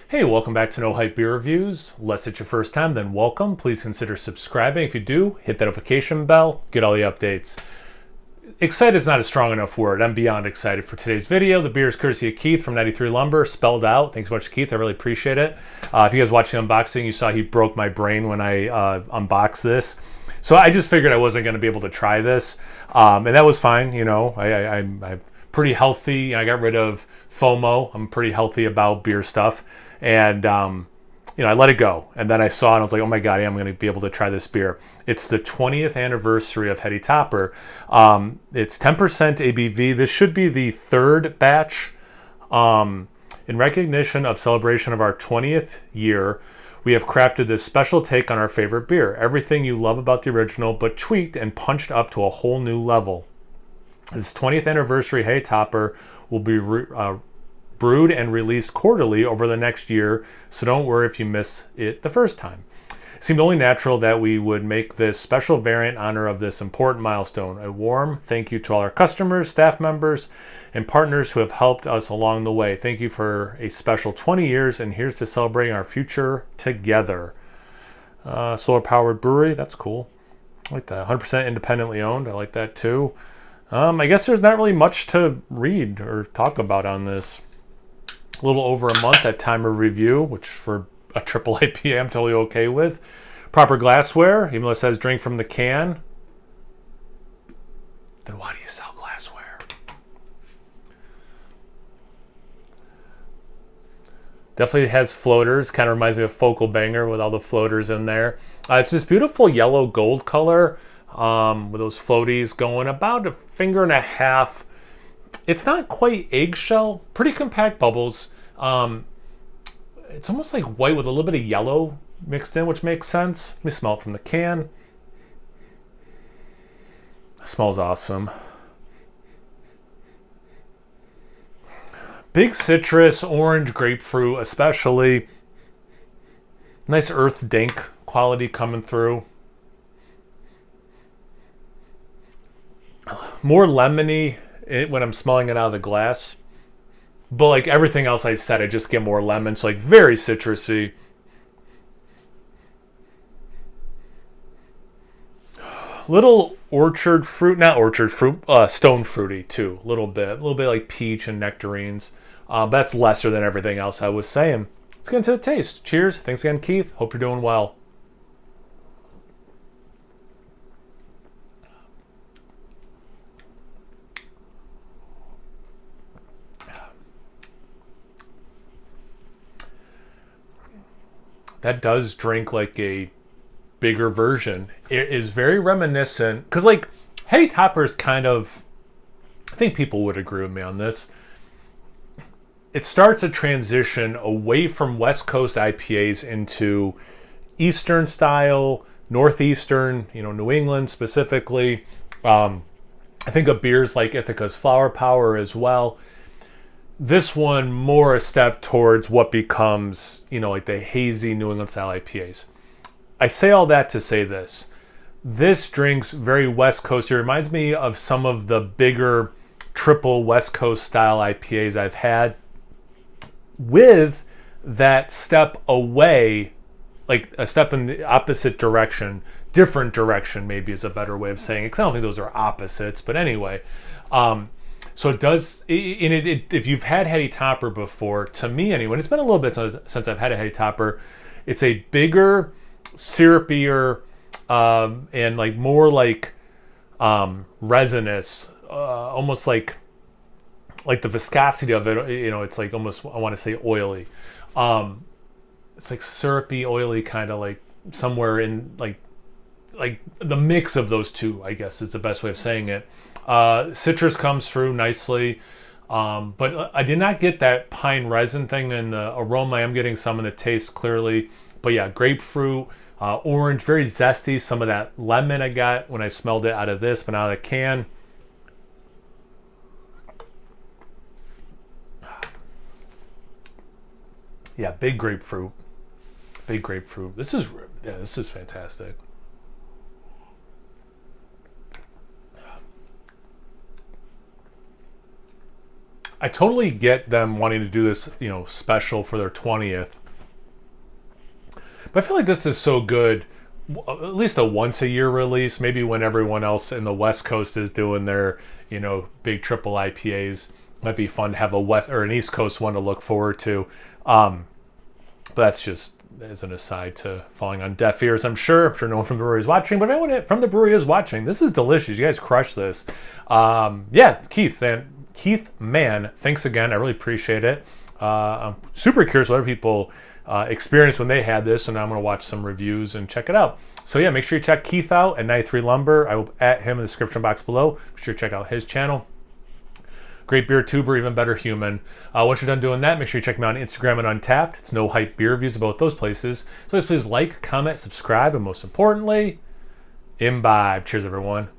Hey, welcome back to No Hype Beer Reviews. Unless it's your first time, then welcome. Please consider subscribing. If you do, hit that notification bell, get all the updates. Excited is not a strong enough word. I'm beyond excited for today's video. The beer is courtesy of Keith from 93 Lumber, spelled out. Thanks so much, Keith. I really appreciate it. If you guys watched the unboxing, you saw he broke my brain when I unboxed this. So I just figured I wasn't going to be able to try this. And that was fine. You know, I'm pretty healthy. I got rid of FOMO. I'm pretty healthy about beer stuff. And, you know, I let it go. And then I saw it and I was like, oh my God, I'm going to be able to try this beer. It's the 20th anniversary of Heady Topper. It's 10% ABV. This should be the third batch. In recognition of celebration of our 20th year, we have crafted this special take on our favorite beer. Everything you love about the original, but tweaked and punched up to a whole new level. This 20th anniversary Heady Topper will be brewed and released quarterly over the next year, so don't worry if you miss it the first time. It seemed only natural that we would make this special variant in honor of this important milestone. A warm thank you to all our customers, staff members, and partners who have helped us along the way. Thank you for a special 20 years, and here's to celebrating our future together. Solar powered brewery, that's cool. I like that. 100% independently owned, I like that too. I guess there's not really much to read or talk about on this. A little over a month at time of review, which for a triple IPA I'm totally okay with. Proper glassware, even though it says drink from the can. Then why do you sell glassware? Definitely has floaters. Kind of reminds me of Focal Banger with all the floaters in there. It's this beautiful yellow gold color with those floaties going about a finger and a half. It's not quite eggshell, pretty compact bubbles. It's almost like white with a little bit of yellow mixed in, which makes sense. Let me smell it from the can. It smells awesome. Big citrus, orange, grapefruit especially. Nice earth dank quality coming through. More lemony when I'm smelling it out of the glass, but like everything else I said, I just get more lemon, so like very citrusy. Little orchard fruit, not orchard fruit, stone fruity too, a little bit like peach and nectarines. That's lesser than everything else I was saying. Let's get into the taste. Cheers. Thanks again, Keith. Hope you're doing well. That does drink like a bigger version. It is very reminiscent, because like Heady Topper is kind of, I think people would agree with me on this. It starts a transition away from West Coast IPAs into Eastern style, Northeastern, you know, New England specifically. I think of beers like Ithaca's Flower Power as well. This one more a step towards what becomes, you know, like the hazy New England style IPAs. I say all that to say this. This drink's very West Coast. It reminds me of some of the bigger triple West Coast style IPAs I've had, with that step away, like a step in the opposite direction, different direction maybe is a better way of saying it, because I don't think those are opposites, but anyway. So it does, if you've had Heady Topper before, to me anyway, it's been a little bit since I've had a Heady Topper, it's a bigger, syrupier, and like more like resinous, almost like the viscosity of it, you know, it's like almost, I want to say oily. It's like syrupy, oily, kind of like somewhere in like the mix of those two, I guess is the best way of saying it. Citrus comes through nicely, but I did not get that pine resin thing in the aroma. I am getting some in the taste clearly, but yeah, grapefruit, orange, very zesty. Some of that lemon I got when I smelled it out of this, but out of the can. Yeah, big grapefruit. Big grapefruit. This is fantastic. I totally get them wanting to do this, you know, special for their 20th. But I feel like this is so good, at least a once a year release, maybe when everyone else in the West Coast is doing their, big triple IPAs. Might be fun to have a West or an East Coast one to look forward to. But that's just as an aside to falling on deaf ears, I'm sure. I'm sure no one from the brewery is watching, but anyone from the brewery is watching. This is delicious. You guys crush this. Keith, man, thanks again. I really appreciate it. I'm super curious what other people experienced when they had this, and now I'm going to watch some reviews and check it out. So yeah, make sure you check Keith out at 93 Lumber. I will at him in the description box below. Be sure to check out his channel. Great beer tuber, even better human. Once you're done doing that, make sure you check me out on Instagram and Untappd. It's No Hype Beer Reviews at both those places. So please like, comment, subscribe, and most importantly, imbibe. Cheers, everyone.